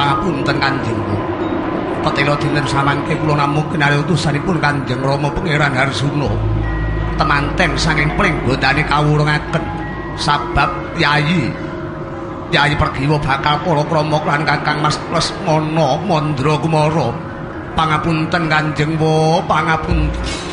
pangapunten Kanjeng. Petela dinten samangke kula namung kenali utusanipun Kanjeng Rama Pangeran Harjuna. Temanten saking pringgondane kawurungaken sabab Yayi Pergiwa bakal palakrama lan Kakang Mas Lesmana Mandra Kumara. Pangapunten Kanjeng wa pangapunten.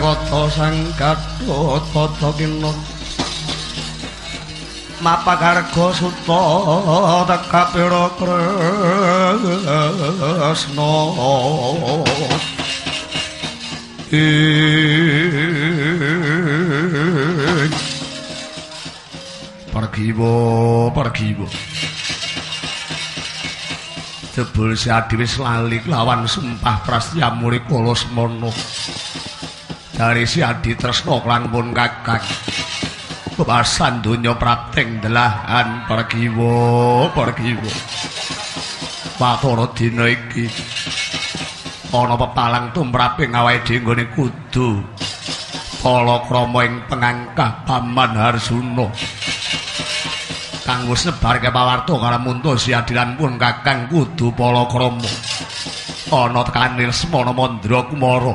Kata sang Gatot Kaca kinot mapagarga suta tekapira Kresna Pergiwa jebul si Adi wis lali lawan sumpah prastyamune kala semana. Dari si Adi tresna lan pun Kakang bebasan donya prating delahan Pergiwa watara dina iki ana pepalang tumraping awake dhewe nggone kudu palakrama ing pengangkah Paman Harjuna kanggo sebarke pawarta kalamunta si Adi lan pun Kakang kudu palakrama ana tekaning Lesmana Mandra Kumara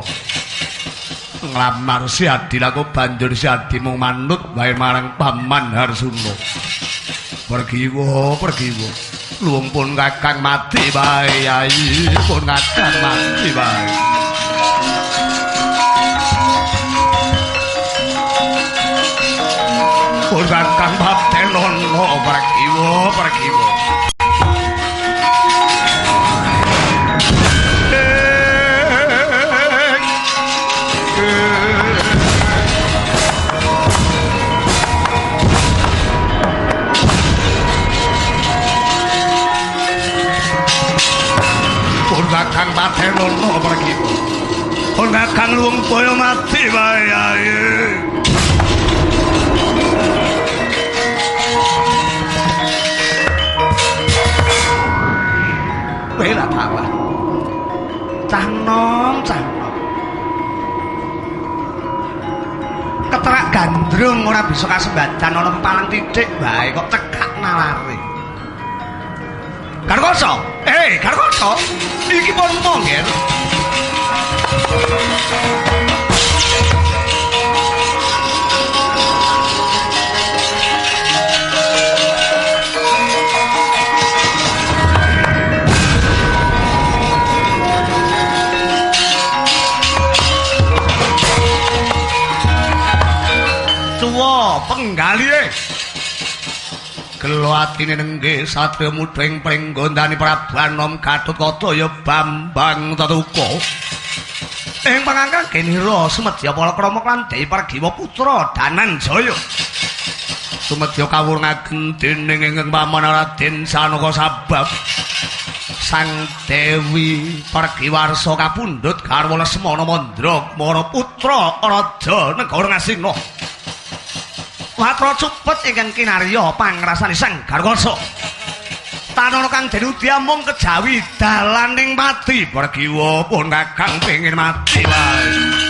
nglamar si Adi laku banjur si Adi mung manut wae marang Paman Harjuna. Pergiwa luwung pun Kakang mati bae Yayi pun Kakang mati bae. Pun Kakang batenono Pergiwa Kakang batenono Pergiwa pun Kakang luwung toya mati bae Yayi. Bela tawa cah nom keterak gandrung ora bisa kasembadan ana palang titik bae kok cekak nalare. Garkoso, Garkoso, iki pun mongger. Tuwa penggali gelo atine nengge satya muda ing pringgondane Prabu Anom Gatotkaca ya Bambang Tetuka ing pangangkang Genira sumedya palakrama lan Dewi Pergiwa putra Dananjaya sumedya kawurungaken dening ingkang paman Raden Sanaka sabab Sang Dewi Pergiwarsa kapundhut garwa Lesmana Mandra Kumara putra Raja Negara Ngastina. Watra cupet ingkang kinarya pangrasani Sang Garwasa. Tanana kang den udiamung kejawi dalaning mati. Pergiwa pun Kakang pengin mati wae.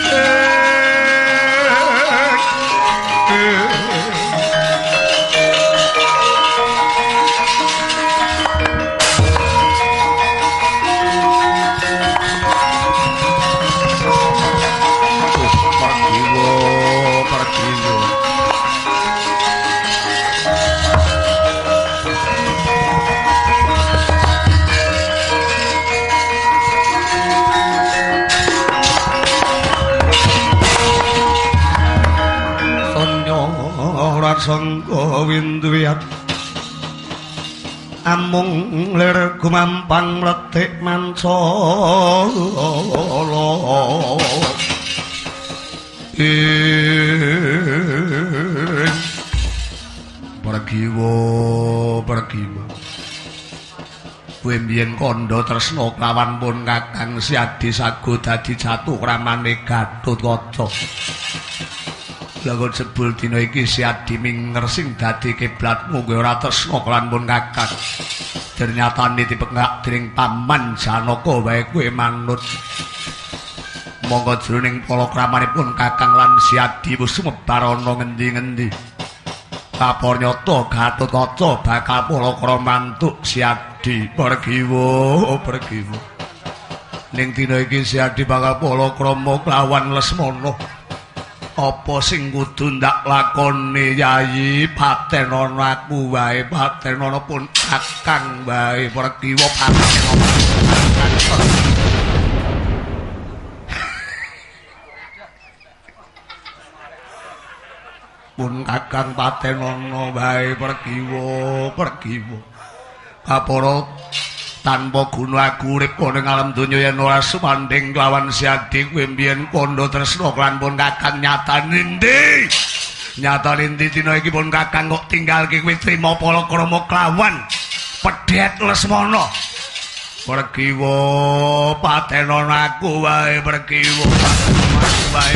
Sangka windu wiyat amung lir gumampang mletik mancala Pergiwa kowe mbiyen kandha tresna klawan pun Kakang Siadi sago dadi jatuh kramane Gatotkaca. Lah kok jebul dina iki Siadi minger sing dadi kiblatmu kowe ora tresna klawan pun Kakang. Ternyatane dipengak dening Paman Janaka wae kowe manut. Monggo jroning palakramanipun Kakang lan Siadi wis sumebar ana ngendi-ngendi. Kapor nyoto Gatotkaca bakal palakra mantuk Siadi pergiwa. Ning dina iki Siadi bakal palakrama klawan Lesmana. Apa sing kudu ndak lakoni Yayi? Patenana aku wae, patenana pun Kakang wae pergiwa patenana. Pun Kakang patenana wae pergiwa. Kapara tanpa guna aku urip ning alam donya yen ora sumanding lawan Siadi kowe mbiyen kandha tresna lan pun Kakang nyatane ndi? Nyatane ndi dina iki pun Kakang kok tinggalke kowe trima palakrama klawan Pedhet Lesmana. Pergiwa patenana aku wae pergiwa. Wae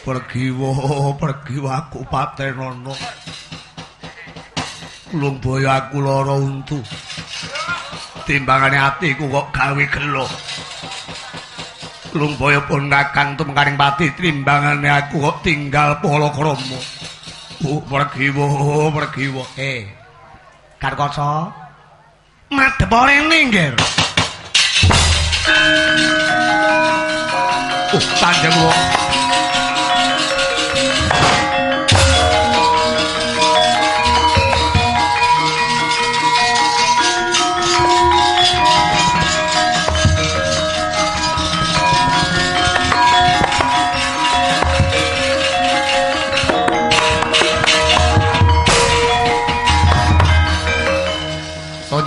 pergiwa aku patenana. Lumbaya aku lara untu. Timbangane atiku kok gawe gelo. Lumbaya pun Kakang tumekaning pati timbangane aku kok tinggal palakrama. Pergiwa. Gatotkaca. Madhep rene, Nggir. Kanjeng Wong.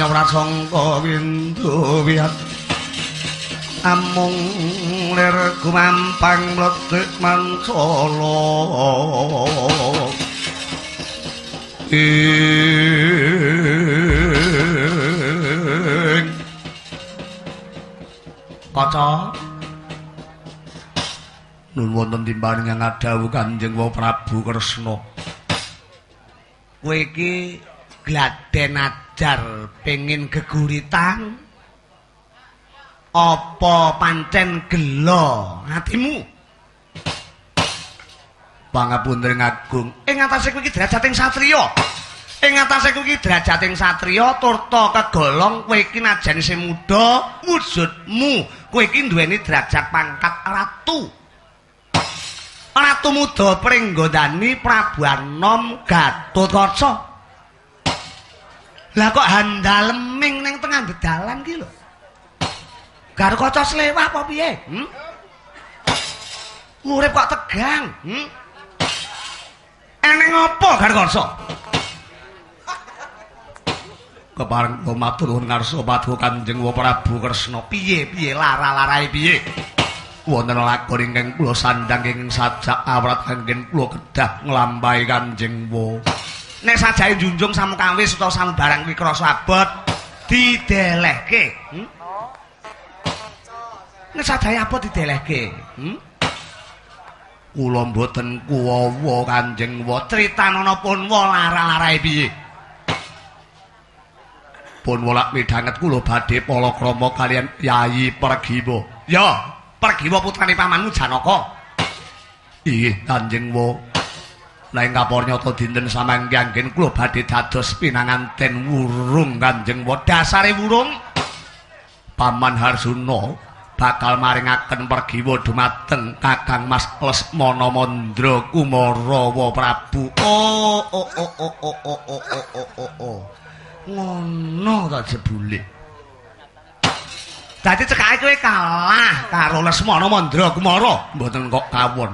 Prasangka windu wiyat amung lir gumampang mletik mancala Kaca nun wonten timbang ingkang adhawuh Kanjeng Prabu Kresna. Kowe iki gladen ajar pengin geguritan apa pancen gelo atimu? Pangapunten Agung, ing atase kowe iki derajating satriya. Ing atase kowe iki derajating satriya turta kegolong kowe iki najan isih muda, wujudmu kowe iki duweni derajat pangkat ratu. Ratu muda pringgondani Prabu Anom Gatotkaca. Lah kok handaleming ning tengah dalan ki lho. Gatotkaca slewah apa piye? Urip kok tegang, Eneng apa Gatotkaca? Kepareng matur nuwun ngarsa paduka Kanjeng Prabu Kresna. Piye lara-larae piye? Wonten lakon ingkang kula sandhang ingkang sajak awrat anggen kula kedah nglampahi Kanjeng Nek sajahe njunjung samukawis utawa sambarang kuwi krasa abot didelehke. Nek sajahe abot didelehke. Kula mboten kuwawa Kanjeng critanana pun lara-larae piye? Pun wolak midhanget kula badhe palakrama kaliyan Yayi Pergiwa. Ya, Pergiwa putrane pamanmu Janaka. Inggih Kanjeng Lah ing kapornyata dinten samangke anggen kula badhe dados pinanganten wurung Kanjeng dasare wurung Paman Harsuna bakal maringaken Pergiwa dumateng Kakang Mas Lesmana Mandra Kumarawa Prabu. Ngono ta jebule. Dadi cekake kowe kalah karo Lesmana Mandragumara. Mboten kok kawon.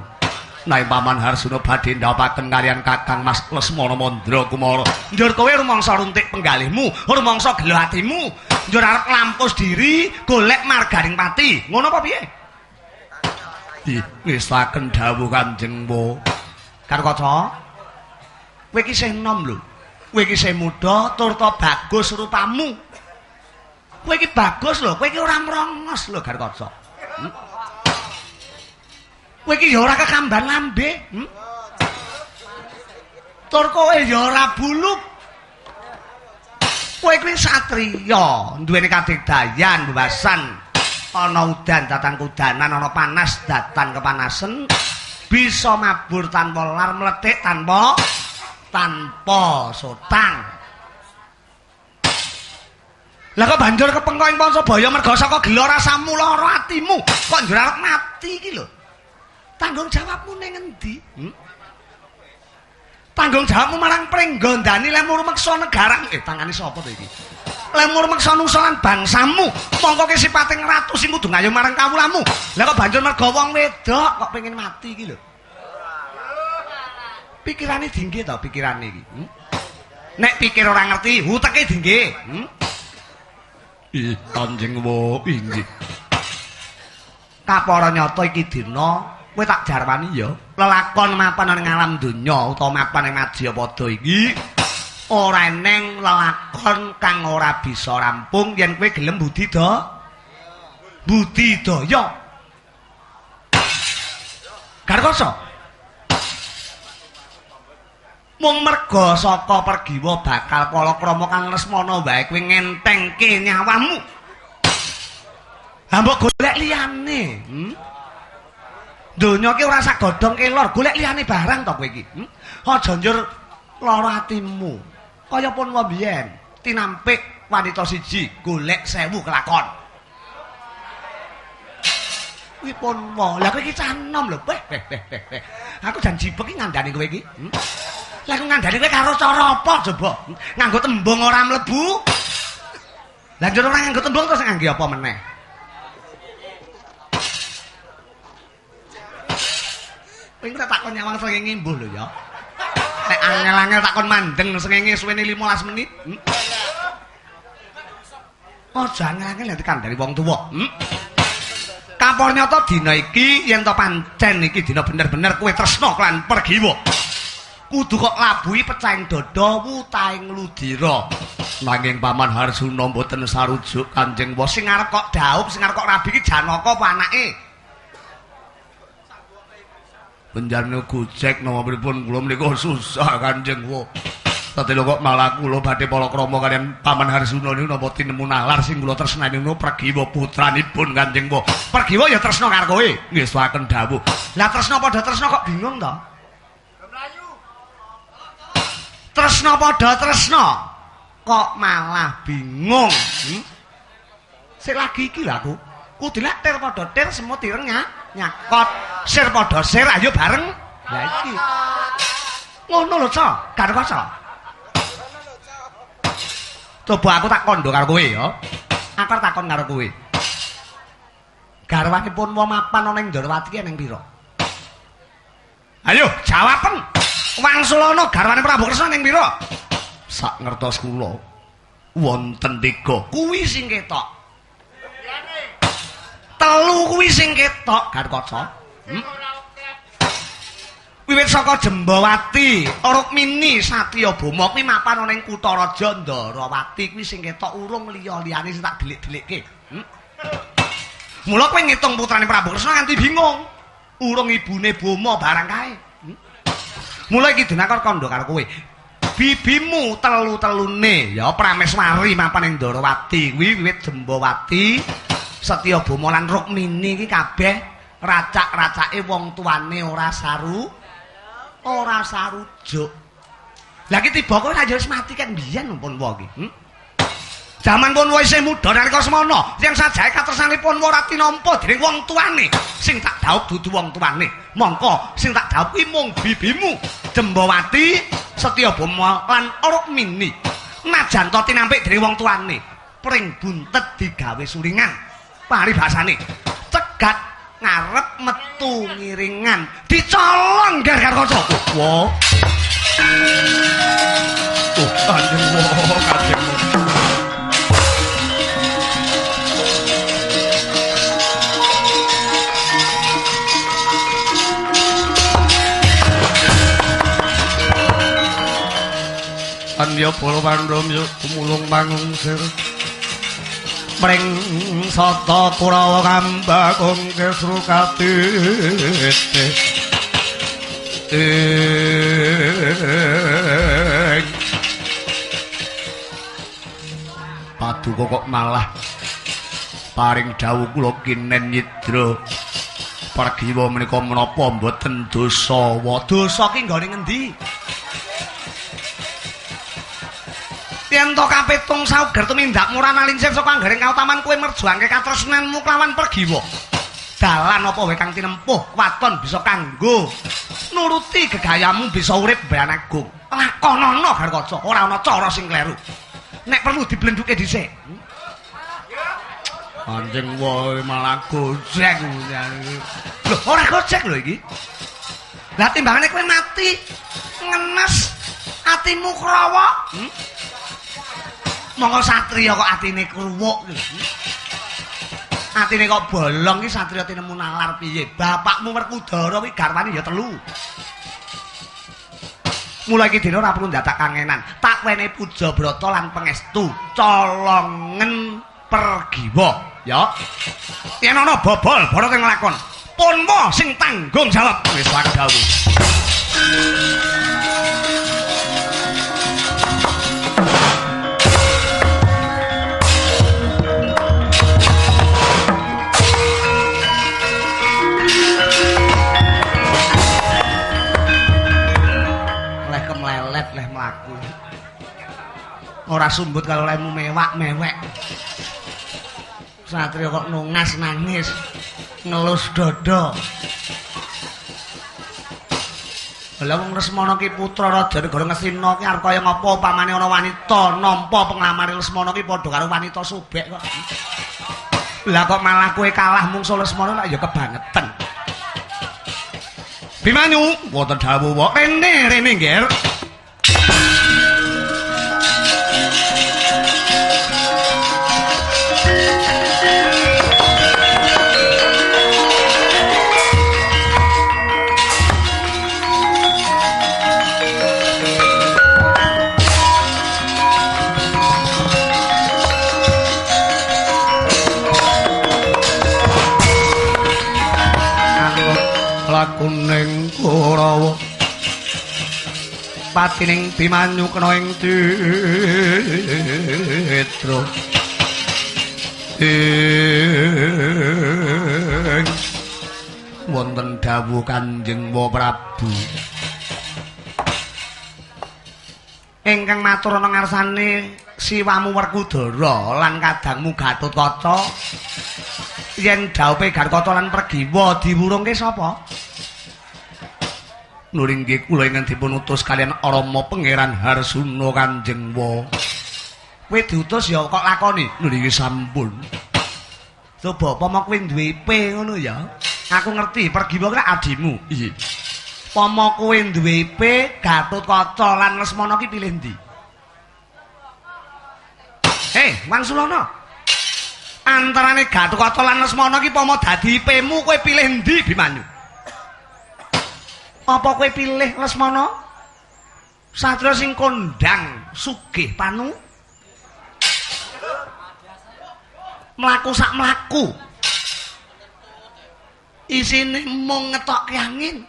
Nai Paman Harsuna badhe ndawaken kaliyan Kakang Mas Lesmana Mandragumara. Njur kowe rumangsa runtik penggalihmu, rumangsa gelo atimu. Njur arep lampus diri golek marganing pati. Ngono apa piye? Wis saken dawuh Kanjeng Wo. Karkaca, kowe iki isih enom lho. Kowe iki isih muda tur ta bagus rupamu. Kowe iki bagus lho, kowe iki ora mrongos lho Garkaca. Kowe iki ya ora kekamban lambe. Tur kowe ya ora buluk. Kowe kuwi satriya, duweni kadigdayan, bebasan. Ana udan datang kudanan, ana panas datang kepanasan. Bisa mabur tanpa lar, mletik tanpa sotang. Lah kok banjur kepengko ing Pancabaya merga saka gelo rasamu lara atimu kok njur arep mati iki lho. Tanggung jawabmu ning endi? Tanggung jawabmu marang pringgondani lemur meksa negara. Tangane sapa to iki? Lemur meksa nusolan bangsamu. Mongko ki sipating ratu sing kudu ngayo marang kawulamu. Lah kok banjur merga wong wedok kok pengen mati iki lho. Pikirane dingge to pikirane iki. Nek pikir ora ngerti, uteke dingge. Kanjeng Wo inggih. Kapara nyata iki dina kowe tak jarwani ya. Lelakon mapan ning alam donya utawa mapan ing Madyapada iki ora eneng lelakon kang ora bisa rampung yen kowe gelem budidaya. Garkasa. Mung merga saka pergiwa bakal palakrama kang Lesmana wae kowe ngentengke nyawamu. Ha mbok golek liyane. Donya ki ora sak godhong kelor, golek liyane barang to kowe iki. Aja njur lara atimu. Kaya pun wae biyen, tinampik wanita siji golek 1000 kelakon. Kuwi pun wae. Lah kowe iki canom lho. Aku jan jibek iki ngandani kowe iki. Lah kok ngandani kowe karo cara apa coba? Nganggo tembung ora mlebu. Lah njur ora nganggo tembung terus nganggo apa meneh? Kowe tak takon nyawang srengenge mbuh lho ya. Nek angel-angel takon mandeng srengenge suwene 15 menit. Aja angel-angel nek dikandani wong tuwa. Kapor nyata dina iki yen to pancen iki dina bener-bener kowe tresna lan pergiwa. Kudu kok labuhi pecahing dada wutahing ludira. Nanging Paman Harsuna mboten sarujuk Kanjeng Wo. Sing arep kok dhaup, sing arep kok rabi iki Janaka apa anake? Penjarane gojek napa pripun kula menika susah Kanjeng Wo. Dadi lho kok malah kula badhe palakrama kaliyan Paman Harsuna niku napa tinemu nalar sing kula tresnani niku Pragiwa putranipun Kanjeng Wo. Pragiwa ya tresna karo kowe. Nggih saken dawuh. Lah tresna padha tresna kok bingung to? Tresna padha tresna kok malah bingung. Sik lagi iki lho aku. Kudu lek tir padha tir semut ireng nyakot. Sir padha sir ayo bareng. Lah iki. Ngono lho, Cok. Garkasa. Coba aku tak kondo karo kowe ya. Aku takon karo kowe. Garwanipun wong mapan ana ing Ndarawati ning pira? Ayo, jawaben. Wangsulana garwane Prabu Kresna ning pira? Sak ngertos kula wonten 3. Kuwi sing ketok. 3 kuwi sing ketok, Garkaca. Wiwit saka Jembawati, Rukmini, Satyabama kuwi mapan ana ing kutha raja Ndarawati kuwi sing ketok urung liya-liyane sing tak delik-delikke. Mula kowe ngitung putrane Prabu Kresna nganti bingung. Urung ibune Bama barang kae. Mulai iki dinakon kandha karo kowe. Bibimu telu-telune ya Prameswari mapan ing Ndarawati kuwi wiwit Jembawati, Satyabama lan Rukmini iki kabeh racak-racake wong tuane ora sarujuk. Lah iki tiba kok ora wis mati kan biyen pun wae iki. Jaman pun wae isih muda nalika semana, yang sajae katresnanipun ora tinampa dening wong tuane. Sing tak dhaup dudu wong tuane. Mongko sing tak dhaup kuwi mung bibimu, Jembawati, Satyabama lan Rukmini. Najan to tinampik dening wong tuane, pring buntet digawe suringan. Paribasane cegat ngarep metu ngiringan dicolong Gargakoco. Wah. Kanjeng wah kanjeng. Anya bala pandhamya kumulung mangungsir mring sata Kurawa kambakung kesru katete Paduka kok malah paring dawuh kula kinen nyidra Pargiwa menika menapa mboten dosa dosa ki nggone ngendi yen to kapitung sauger tumindak murah nalingsir saka anggaring kautaman kowe merjuangke katresnanmu kelawan Pergiwa. Dalan apa wae kang tinempuh waton bisa kanggo nuruti gegayamu bisa urip mbeyan agung. Lakonono Garkaca, ora ana cara sing kleru. Nek perlu diblenduke dhisik. Anjing wae malah gojek. Lho, ora gojek lho iki. Lah timbangane kowe mati ngenes atimu Kurawa. Monggo satriya kok atine kruwuk iki. Atine kok bolong iki satriya tinemu nalar piye? Bapakmu Werkudara kuwi garwane ya 3. Mulai iki dina ora perlu ndadak kangenan. Tak wene puja brata lan pangestu colongen Pergiwa, ya. Yen ana bobol Barata nglakon, punwa sing tanggung jawab wis wadawu. Leh mlaku. Ora sumbut kalau lemu mewek. Satria kok nungas nangis, ngelus dada. Lah wong Lesmana ki putra raja negara Ngastina ki arep kaya ngapa upamane ana wanita nampa penglamare Lesmana ki padha karo wanita sobek kok. Lah kok malah kowe kalah mungsuh Lesmana lak ya kebangetan. Bimanyu, wonten dawuh rene nggih. Lakuning Kurawa patining Bimanyu kena ing Citra wonten dawuh Kanjeng Prabu ingkang matur ana ngarsane siwamu Werkudara lan kadangmu Gatotkaca yen dhawuhe Garkaca lan Pergiwa diwurungke sapa? Nuringgi kula ingkang dipun utus kalian Rama Pangeran Harsuna Kanjeng Wa. Kowe diutus ya kok lakoni? Nuringgi sampun. Coba apa kowe duwe IP ngono ya? Aku ngerti Pergiwa kuwi adimu. Iya. Pama kowe duwe IP Gatotkaca lan Lesmana ki pilih ndi? Wangsulana. Antarane Gatotkaca lan Lesmana ki pama dadi IP-mu kowe pilih ndi Bimanyu? Apa kowe pilih Lesmana? Satria sing kondang sugih panu. Mlaku sak mlaku. Isine mung ngetokke angin.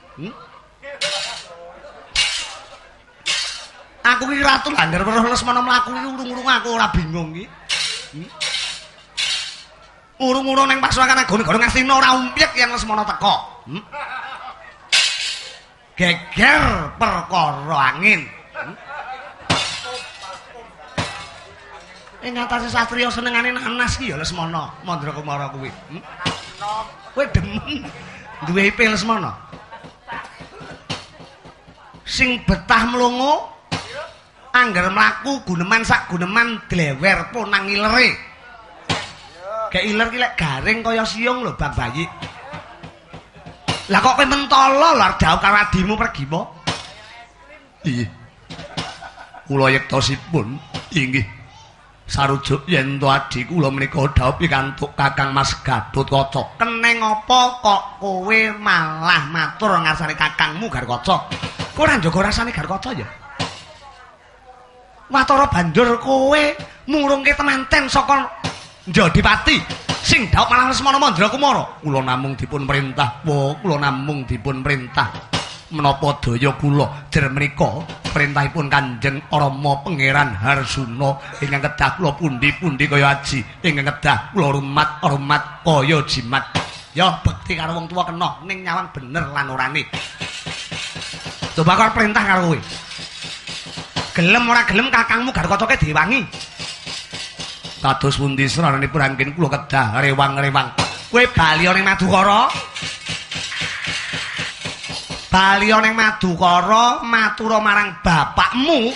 Aku ki ratu langgar weruh Lesmana mlaku iki urung-urung aku ora bingung iki. Urung-urung ning pasukan agone-gone Ngastina ora umpyek yen Lesmana teka. Geger perkara angin. Ing atase satriya senengane nanas ki ya Lesmana, Mandrakumara kuwi. Kowe demen duwe IP Lesmana. Sing betah mlungu angger mlaku guneman sak guneman dlewer ponang ilere. gagek iler ki lek garing kaya siung lho Bang Bayi. Lah kok kowe mentolo lho dawuh karo adimu pergi po? Iya. Kula yektosipun inggih sarujuk yen to adi kula menika dawuh pikantuk Kakang Mas Gatotkaca. Keneng apa kok kowe malah matur ngarsane kakangmu Garkaca? Kowe ora njaga rasane Garkaca ya? Watara banjur kowe murungke temanten saka Njadipati sing dhawuh malah Lesmana Mandra Kumara. Kula namung dipun perintah, kula namung dipun perintah menapa daya kula jer menika perintahipun Kanjeng Rama Pangeran Harsuna ingkang kedah kula pundi-pundi kaya aji, ingkang kedah kula rumat kaya jimat. Ya bekti karo wong tuwa kena ning nyawang bener lan orane. Coba karo perintah karo kowe. Gelem ora gelem kakangmu Garkaca diwangi. Kados pundi srananipun anggen kula kedah rewang-rewang. Kowe bali ning Madukara? Bali ning Madukara matura marang bapakmu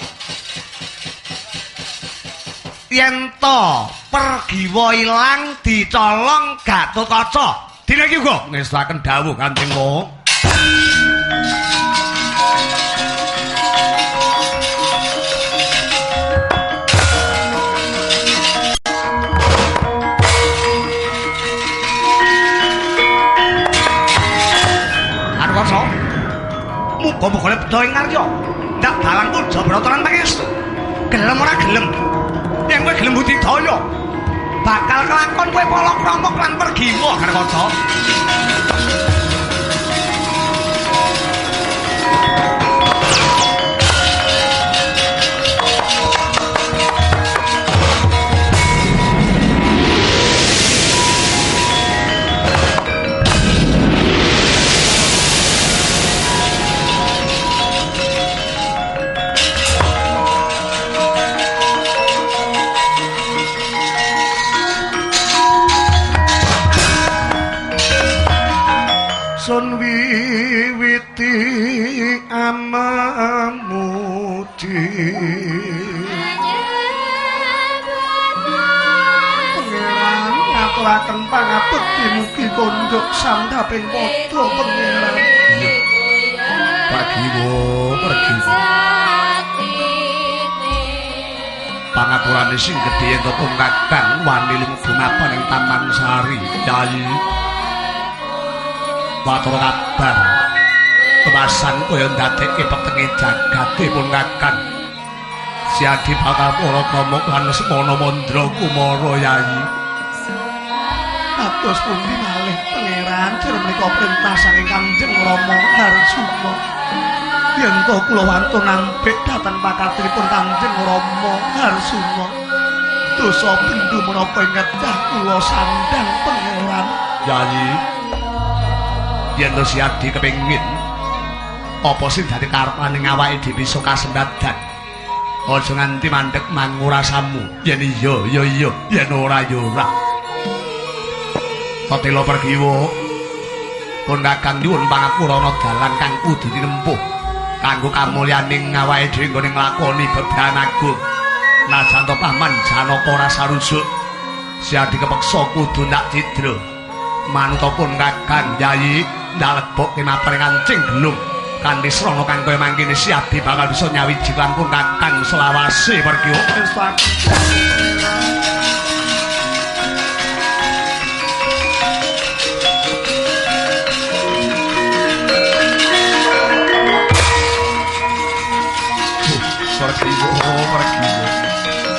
yen to pergiwa ilang dicolong Gatotkaca. Dina iki uga ngestaken dawuh Kanjeng Wong. Muga-muga nek beda ing karya ndak balang puja bratanan pangestu. Gelem ora gelem. Yen kowe gelem budidaya bakal kelakon kowe pala-krampok lan pergiwa Garkaca. Sun wiwiti amamudi Pangeran ngaturaken pangabekti mugi kondhok sandhaping padha Pangeran. Pergi. Pangapurane sing gedhe ento Kakang wani lungguh napa ning Taman Sari, Yayi. Matur kabar kebasan kaya ndadekke petenge jagatipun Kakang Siadi bakal para krama lan Lesmana Mandra Kumara, Yayi. Kados pundi malih Pangeran jer menika perintah saking Kanjeng Rama Harsuna yen to kula wantun nampik dhateng pakatripun Kanjeng Rama Harsuna dosa bendu menapa ing kedah kula sandhang Pangeran. Yayi, yen to Siadi kepengin apa sing dadi karepaning awake dhewe iso kasembadan, aja nganti mandheg mangurasamu. Yen iya ya iya, yen ora ya ora. Tatela pergiwa pun Kakang nyuwun pangapurana dalan kang kudu dinempuh kanggo kamulyaning awake dhewe nggone nglakoni beban agung. Najan to paman Janaka ora sarujuk, Siadi kepeksa kudu ndak cidra. Manutapun Kakang Yayi ndalebokke maparing kancing gelung kanthi srana kang kaya mangkene Siadi bakal bisa nyawiji langkung Kakang selawase pergi. Pergi.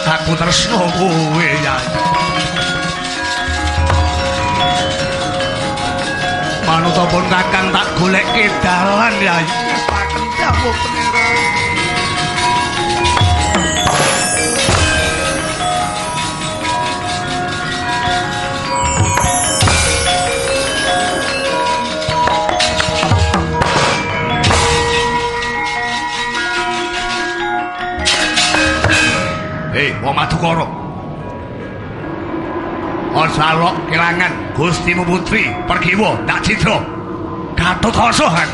Aku tresno kowe, Yayi. Manutapun Kakang tak goleke dalan, Yayi. Paken dawuh Pangeran. Wong Madukara, aja alok kelangan Gustimu putri pergiwa ndak cidra Gatotkaca.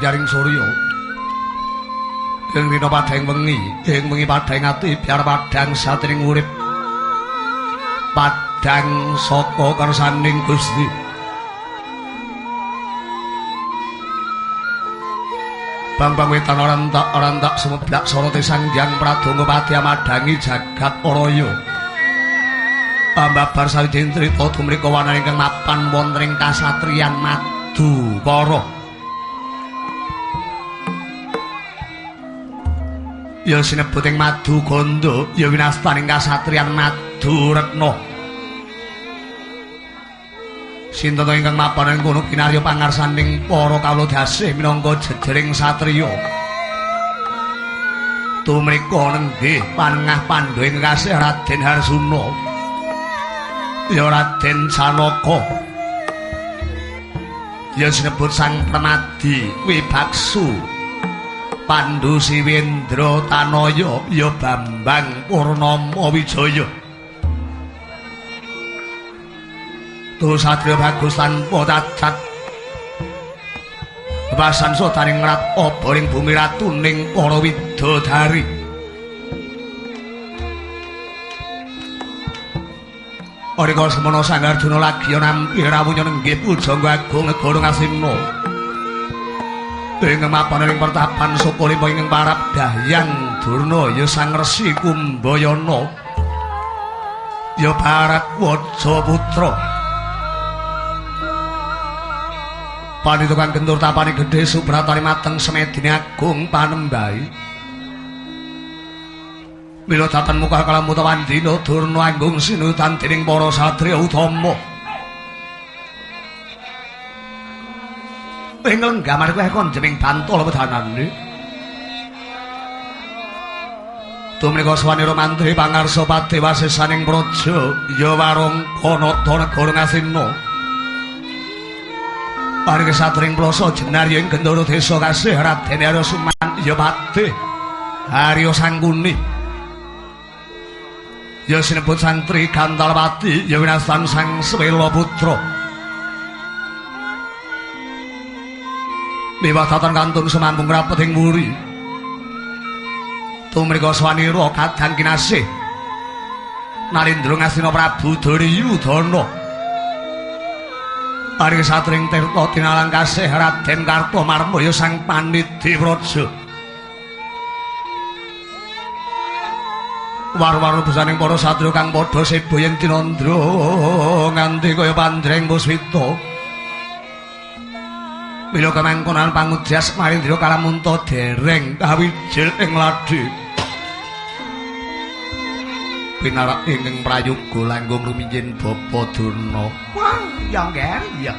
jaring surya ing dina padhang wengi padhang ati biar padhang satrining urip padhang saka kersaning Gusti Bambang wetan ora entak sumeblak sorate Sanghyang Pradonga Pati madangi jagat raya. Ambabar sawijining crita tumrika wanara ingkang mapan wonten ing kasatriyan Madukara. Ya sinebut ing Maduganda ya winastaning kasatriyan Maduretna. Sinten ingkang mapan ing kono kinarya pangarsaning para kawula dasih minangka jejering satriya. Tumrika nenggih panengah pandhawa ing kasih Raden Harsuna. Ya Raden Sanaka. Ya sinebut Sang Permadi Wibaksu. Pandhu Siwendra Tanaya ya Bambang Purnama Wijaya. Tu satria bagus tanpa cacat. Basan sodaning rat apa ning bumi ratuning para widodari. Arika semana Sang Arjuna lagi nampi rawuhnya nenggih pujangga agung negara Ngastina. Ing mapan ing pertapan Sukalima ing parab Dahyang Durna ya Sang Resi Kumbayana. Ya Bharatwaja putra. Pandhita kang gentur tapane gedhe subratane mateng semedine agung panembahi. Mila datan muka kalamuta Wandina Durna anggung sinutan dening para satriya utama. Ing lenggamane kuwi kon jeneng Bantala wedanane. Tumrika swanira mantri pangarsa padewasesaning praja ya warung Kanata negara Ngastina. Paring satring plasa jenar ya ing Gendara desa kasih Raden Arya Suman ya Patih Arya Sangkuni. Ya sinebut Sang Tri Gantalpati ya winastan Sang Swela Putra. Miwadatan kantun sumambung rapet ing muri. Tumrika swanira kadang kinasih Narendra Ngastina Prabu Duryudana. Ari satring tirta tinalang kasih Raden Kartamarma ya Sang Panidi Praja. War-war besaning para satriya kang padha seba yen tinandra nganti kaya pandreng Puswita. Mila kamangkonan pangudras Marindra kalamunta dereng kawijil ing ladhi. Pinarak ingkang prayoga langkung rumiyin Bapa Durna. Wah, ya nggih, ya.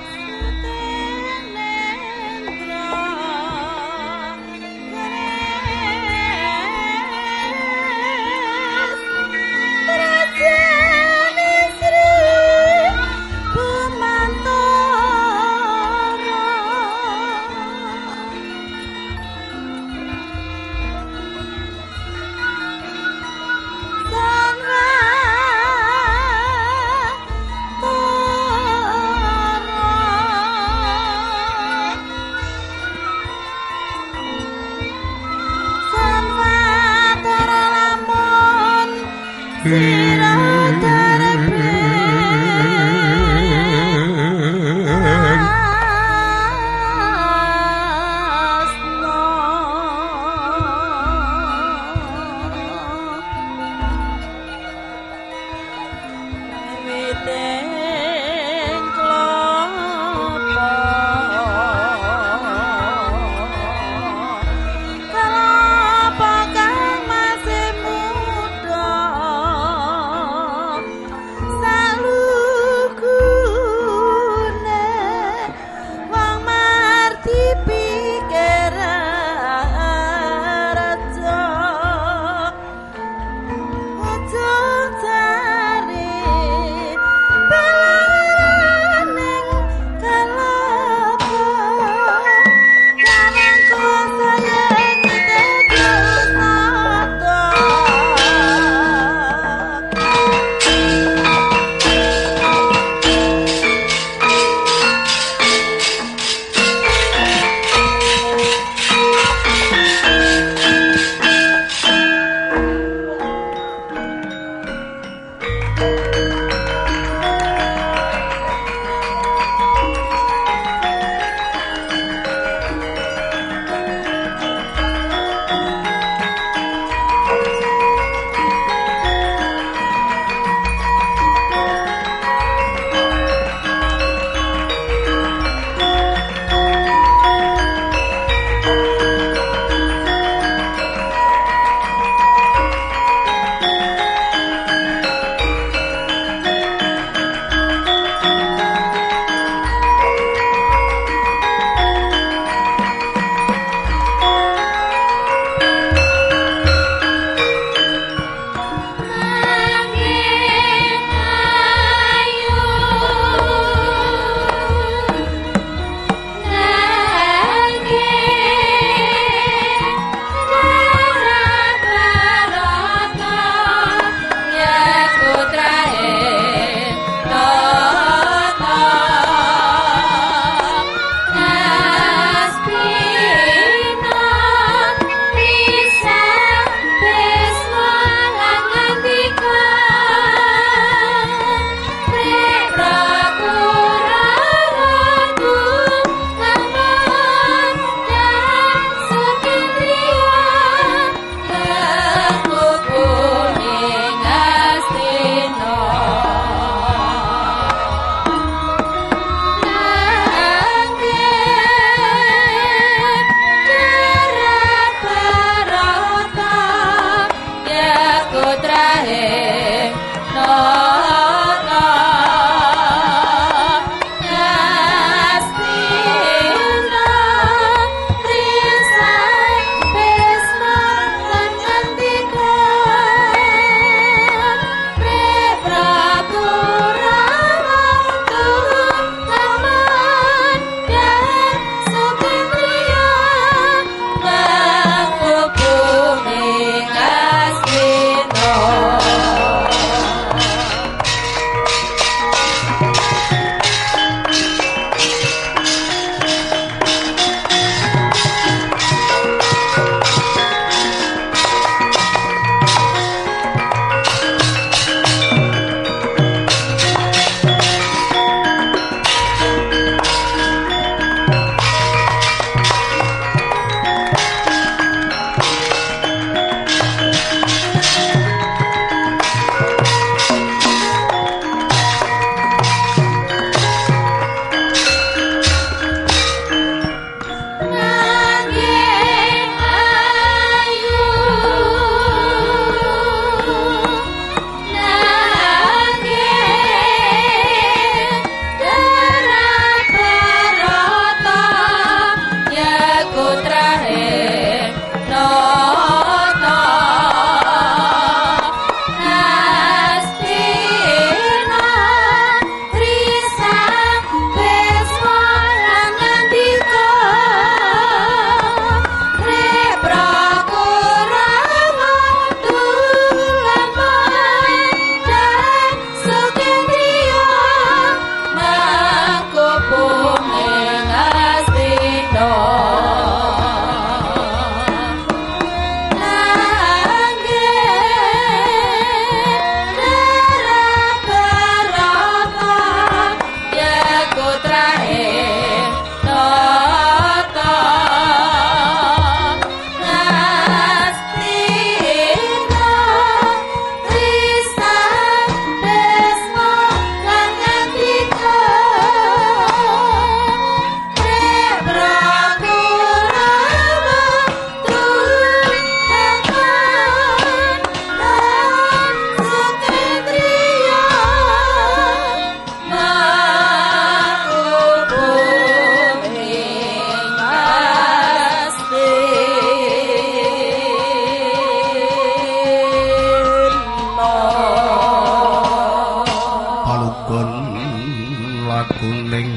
laguning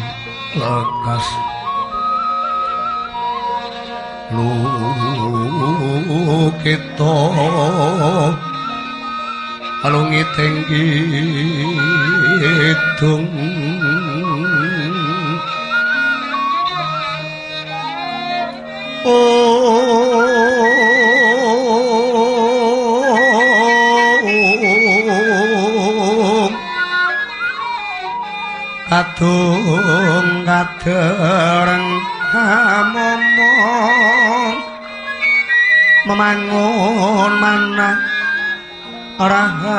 lekas lu kita alungi tinggi hidung kadung kadereng momong memangun manah rahayu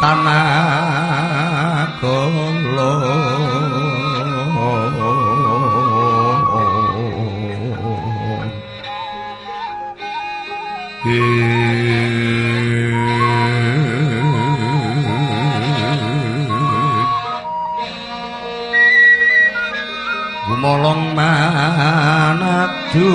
tanah kolo gumolong manadu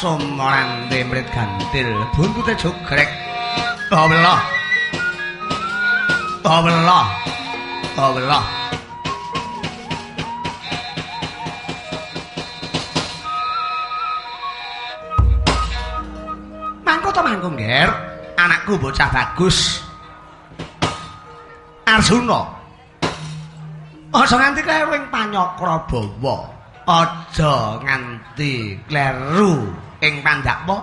somorande mrit gantil buntute jogrek Allah Allah Allah mangko to mangko ngger anakku bocah bagus Arjuna aja nganti klering panyakra bawa aja nganti kleru ing pandhakwa.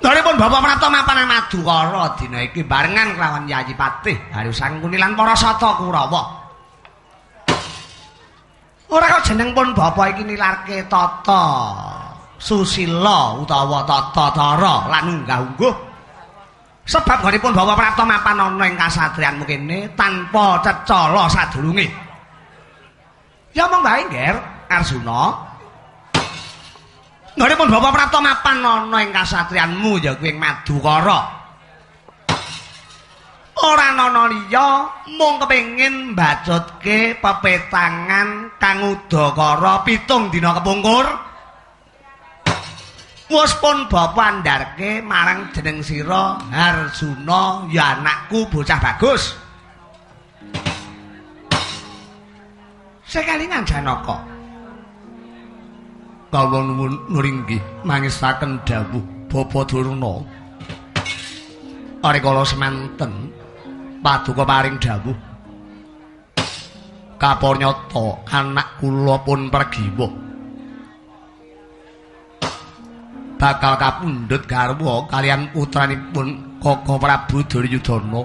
Dalipun Bapak Prapta mapan Madukara dina iki barengan kelawan Yayi Patih Harusangkuni lan para sata Kurawa. Ora kok jeneng pun Bapak iki nilarke tata susila utawa tata cara lan unggah-ungguh. Sebab ganipun Bapak Prapta mapan ana ing kasatriyan mukene tanpa cecala sadurunge. Ya mong bae ngger Arjuna. Ngalipun Bapak Prapta mapan ana ing kasatriyanmu ya kuwi ing Madukara. Ora ana liya mung kepengin mbacutke pepetangan kang udakara 7 dina kepungkur. Wis pun Bapak andharke marang jeneng sira Arjuna ya anakku bocah bagus. Sekalingan Janaka. Kawula nuwun nuringgih mangistaken dawuh Bapa Durna. Arikala semanten paduka paring dawuh. Kapanyata anak kula pun pragiwa. Bakal kapundhut garwa kaliyan putranipun Kaka Prabu Duryudana.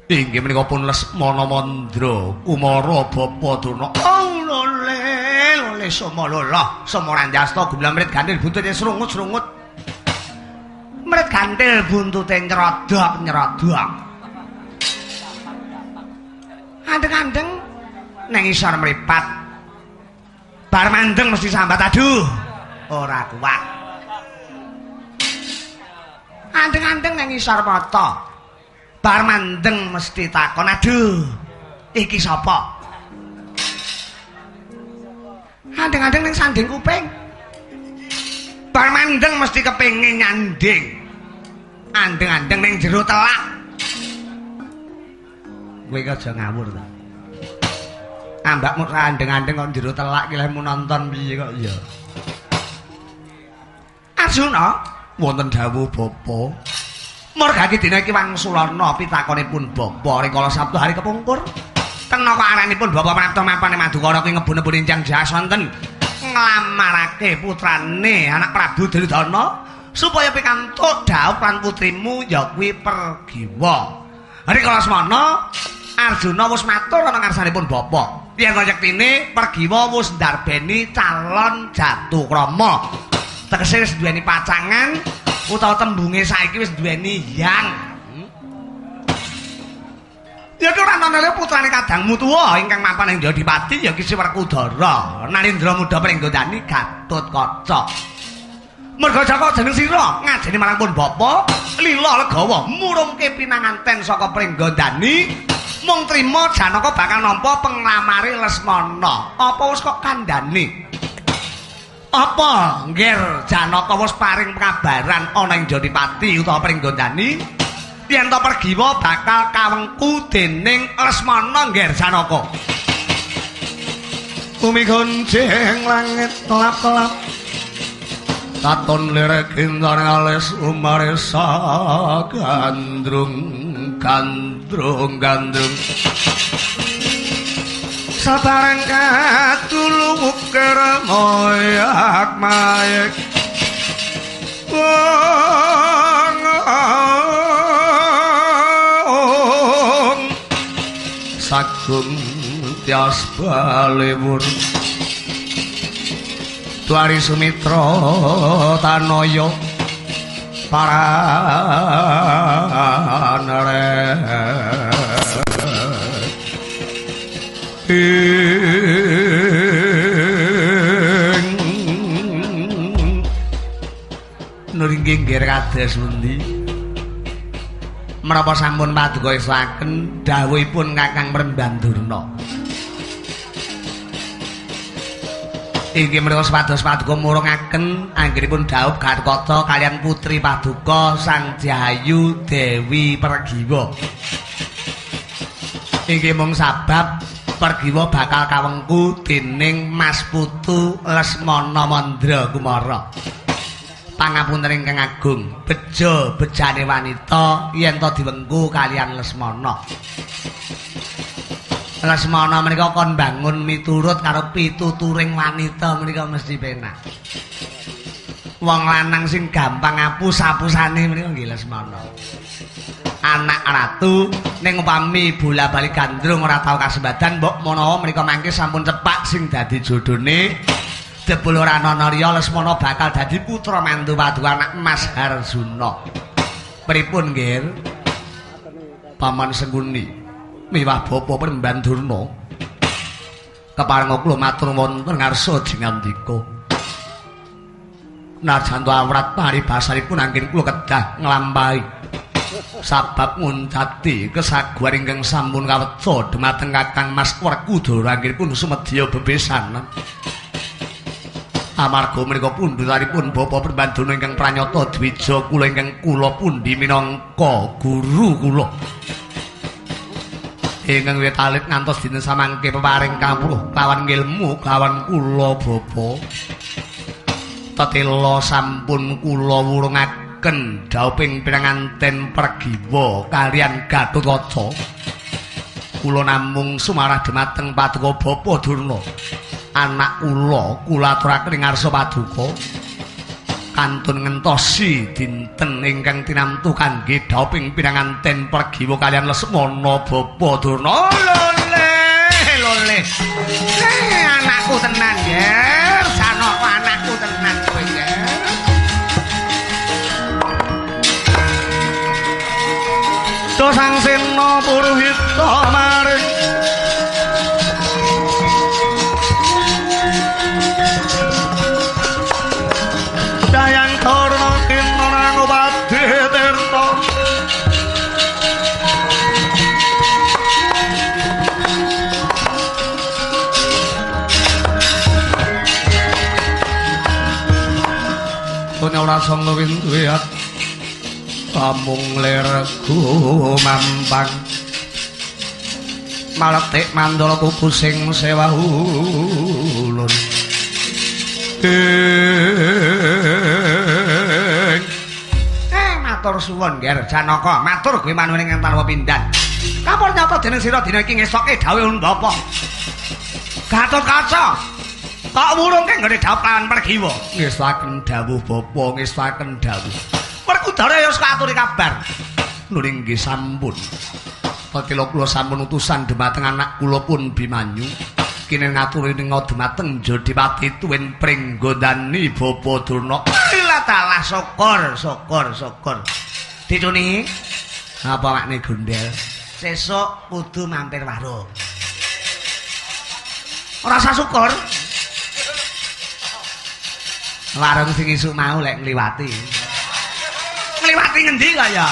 Inggih menika pun Lesmana Mandra Kumara Bapa Durna. Lole somolola somorandasta gumlam mrit gantil buntute srungut-srungut. Mrit gantil buntute nyrodok-nyrodok. Andeng-andeng nang isor mripat. Bar mandeng mesti sambat aduh. Ora kuat. Andeng-andeng nang isor mata. Bar mandeng mesti takon aduh. Iki sapa? Andeng-andeng ning sanding kuping. Bar mandeng mesti kepengin nyanding. Andeng-andeng ning jero telak. Kowe iki aja ngawur ta. Ambakmu andeng-andeng kok jero telak ki lemu nonton piye kok ya. Arjuna wonten dawuh bapa. Margaki dina iki wangsulana pitakonipun bapa rikala Sabtu hari kepungkur. Tenaka aranipun bapa prapta mapane Madukara kuwi ngebun-nebun enjang jasanten nglamarake putrane anak Prabu Duryudana supaya pikantuk dhaup lan putrimu ya kuwi Pergiwa. Rikala semana Arjuna wis matur ana ngarsanipun bapa. Yen yektine Pergiwa wis ndarbeni calon Jatukrama. Tegese wis duweni pacangan utawa tembunge saiki wis duweni hyang. Ya ora ana putrane kadangmu tuwa ingkang mapan ing Jodipati ya Ki Werkudara, Narendra Muda Pringgondani Gatotkaca. Merga Jaka jeneng sira ngajeni marang pun bapa lila legawa murungke pinanganten saka Pringgondani mung trima Janaka bakal nampa penglamare Lesmana. Apa wis kok kandhane? Apa nggih Janaka wis paring kabaran ana ing Jodipati utawa Pringgondani? Yen to Pergiwa bakal kawengku dening Lesmana ngger Janaka. Bumi gonceng langit kelap-kelap. Katon lirik intan alis umaresa gandrung. Sabarang katulu ukir moyak-mayek. Sagung tias balewur Tuari Sumitra Tanoyo Paranere Nuringging ger kados pundi menapa sampun paduka isaken dawuhipun Kakang Prembandurna. Inggih menika sepados paduka murungaken anggenipun dhaup Gatotkaca kaliyan putri paduka Sang Jahayu Dewi Pergiwa. Inggih mung sabab Pergiwa bakal kawengku dening Mas Putu Lesmana Mandra Kumara. Pangapunten ingkang agung, beja-bejane wanita yen to diwengku kaliyan Lesmana. Lesmana menika kon bangun miturut karo pituturing wanita menika mesti penak. Wong lanang sing gampang apus-apusane menika nggih Lesmana. Anak ratu ning upami bola-bali gandrung ora tau kasembadan mbok menawa menika mangke sampun cepak sing dadi jodhone Debul Rananarya Lesmana bakal dadi putra mantu paduka anak Mas Harjuna. Pripun nggih? Paman Sengkuni miwah bapa Prembandurna keparenga kula matur wonten ngarsa jingandika. Najan to awrat paribasanipun anggen kula kedah nglampahi sabab nguncati kesaguhan ingkang sampun kaweca dhumateng Kakang Mas Werkudara anggenipun sumedya bebesanan. Amarga menika pundhutaripun Bapa Prembandurna ingkang pranyata dwija kula ingkang kula pundi minangka guru kula. Ingkang wiwit alit ngantos dinten samangke peparing kawruh lawan ilmu lawan kula Bapa. Tetela sampun kula wurungaken dhauping pinanganten Pergiwa kaliyan Gatotkaca. Kula namung sumarah dhumateng paduka Bapa Durna. Anak kula aturaken ing ngarsa paduka kantun ngentosi dinten ingkang tinamtu kangge dhauping pinanganten Pergiwa kaliyan Lesmana Bapa Durna. Lole. Anakku tenan, Yer. Janaka anakku tenan kowe, Yer. Dosang Sena Puruhita maring Dayang Karna Kinarang Upadi Tirta Punya ora sanga winduat amung lerku mampang maletik mandala kuku sing sewah ulun suwun Nger Janaka matur kowe manuwun ing tanpa pindan. Kapur nyata dening sira dina iki ngesoke dawuh Undapa. Gatotkaca kok wurungke nggone dawuh kan Pergiwa. Ngesaken dawuh Bapa, ngesaken dawuh. Werkudara ya aturi kabar. Nuring nggih sampun. Pakila kula sampun utusan dhumateng anak kula pun Bimanyu. Kene ngaturi ninga dhumateng Jodipati tuwin pringgondani Bapa Durna. Allah taala syukur. Dicuni. Apa makne gondel? Sesuk kudu mampir warung. Ora usah syukur. Warung sing isuk mau lek ngliwati. Ngliwati ngendi kaya?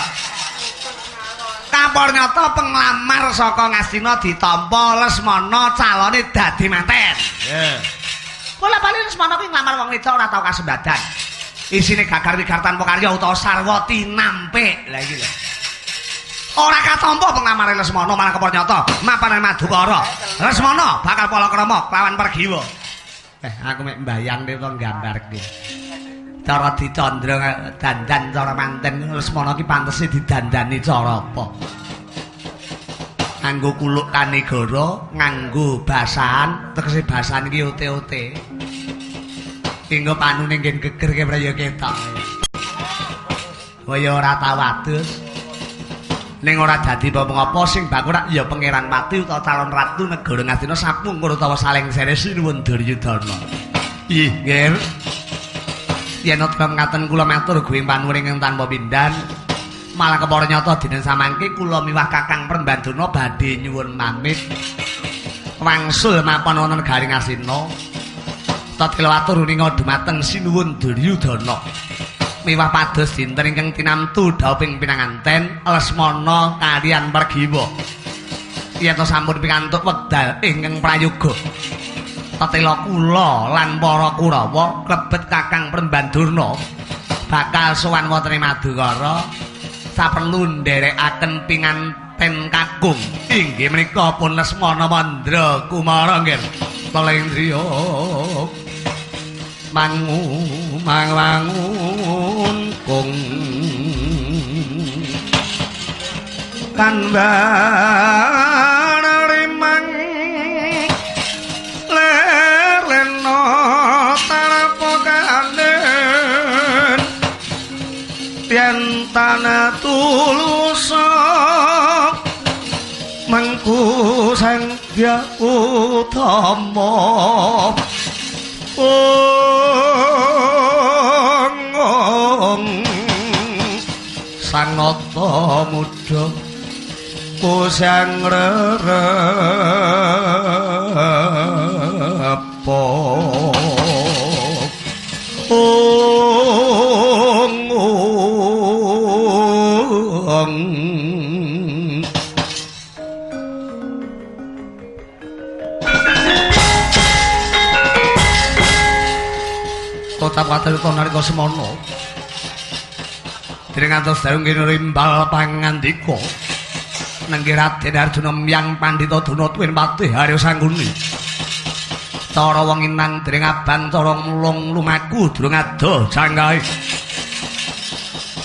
Kapur nyata penglamar saka Ngastina ditampa Lesmana calone dadi manten. Nggih. Pola bali Lesmana kuwi nglamar wong wedok ora tau kasembadan. Isine gagar wigar tanpa karya utawa sarwa tinampik. Lah iki lho. Ora katampa penglamare Lesmana malah kapur nyata mapanan Madukara. Lesmana bakal palakrama lawan Pergiwa. Aku mek mbayang to nggambarke. Cara dicandra dandan cara manten Lesmana ki pantese didandani cara apa? Nganggo kuluk kanegara, nganggo basahan, tegese basahan iki ote-ote. Hingga panune ngen geger ke praya ketok. Kaya ora tau adus. Ning ora dadi apa-apa sing bakurak ya Pangeran Pati utawa calon ratu negara Ngastina sapungkur utawa saling seresi nuwun Duryudana. Ih, Nger. Yen ana ngaten kula matur guing panuwun ing tanpa pindan. Malah kepara nyata dina samangke kula miwah Kakang Prembandana badhe nyuwun pamit. Wangsul mapan wonten Garing Ngastina. Tatila atur ninga dhumateng sinuwun Duryudana. Miwah pados dinten ingkang tinamtu dawuhing pinanganten Lesmana kaliyan Pergiwa. Yen to sampun pikantuk wekdal ingkang prayoga. Tatila kula lan para Kurawa klebet Kakang Prembandurna bakal sowan wonten ing Madukara saperlu nderekaken pinganten kakung inggih menika pun Lesmana Mandra Kumara nggih Kalendriya mangun kung kan barimang lerleno tarapokanden yen tanah tulusa mangku sangya utama sanata muda kusang rerepo Totap katirta nalika semana dening ngantos darung rimbal pangandika nengge Raden Arjuna miyang Pandhita Dunatuwin Patih Harya Sangguni cara wong inang dening abang cara mulung lumaku durung ado janggahe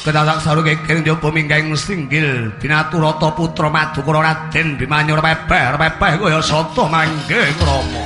kedadak saru kenging njaba minggahing singgil Binaturata putra Madukara Raden Bimanyu repeh kaya sata mangke Rama.